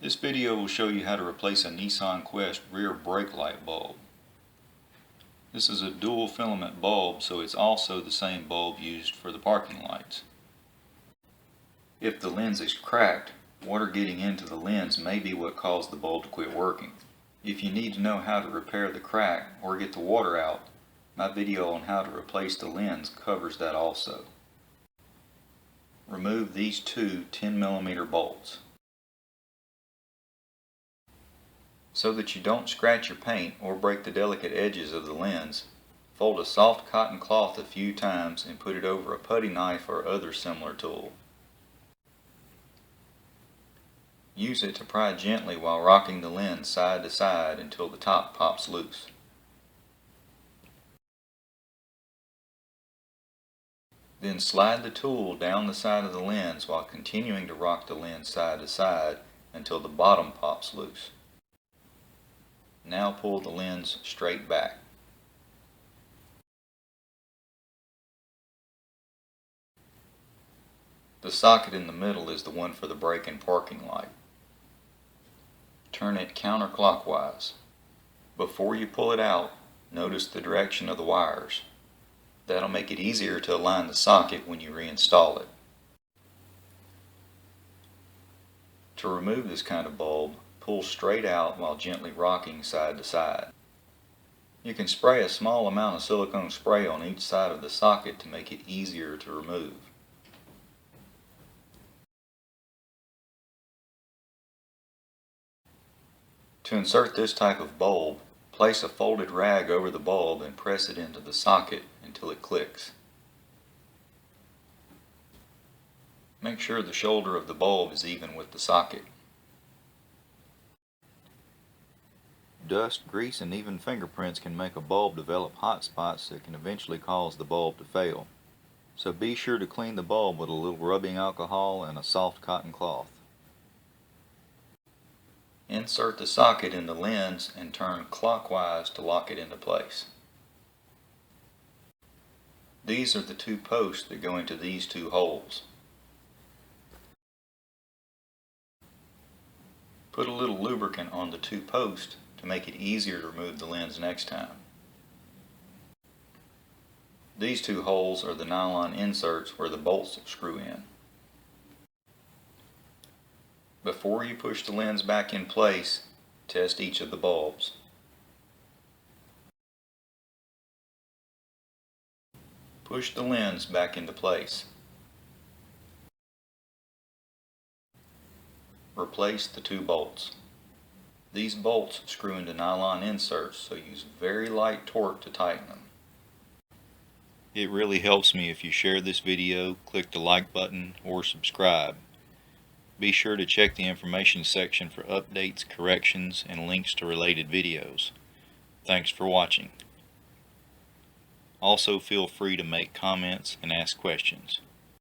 This video will show you how to replace a Nissan Quest rear brake light bulb. This is a dual filament bulb, so it's also the same bulb used for the parking lights. If the lens is cracked, water getting into the lens may be what caused the bulb to quit working. If you need to know how to repair the crack or get the water out, my video on how to replace the lens covers that also. Remove these two 10mm bolts. So that you don't scratch your paint or break the delicate edges of the lens, fold a soft cotton cloth a few times and put it over a putty knife or other similar tool. Use it to pry gently while rocking the lens side to side until the top pops loose. Then slide the tool down the side of the lens while continuing to rock the lens side to side until the bottom pops loose. Now pull the lens straight back. The socket in the middle is the one for the brake and parking light. Turn it counterclockwise. Before you pull it out, notice the direction of the wires. That'll make it easier to align the socket when you reinstall it. To remove this kind of bulb, pull straight out while gently rocking side to side. You can spray a small amount of silicone spray on each side of the socket to make it easier to remove. To insert this type of bulb, place a folded rag over the bulb and press it into the socket until it clicks. Make sure the shoulder of the bulb is even with the socket. Dust, grease, and even fingerprints can make a bulb develop hot spots that can eventually cause the bulb to fail. So be sure to clean the bulb with a little rubbing alcohol and a soft cotton cloth. Insert the socket in the lens and turn clockwise to lock it into place. These are the two posts that go into these two holes. Put a little lubricant on the two posts to make it easier to remove the lens next time. These two holes are the nylon inserts where the bolts screw in. Before you push the lens back in place, test each of the bulbs. Push the lens back into place. Replace the two bolts. These bolts screw into nylon inserts, so use very light torque to tighten them. It really helps me if you share this video, click the like button, or subscribe. Be sure to check the information section for updates, corrections, and links to related videos. Thanks for watching. Also feel free to make comments and ask questions.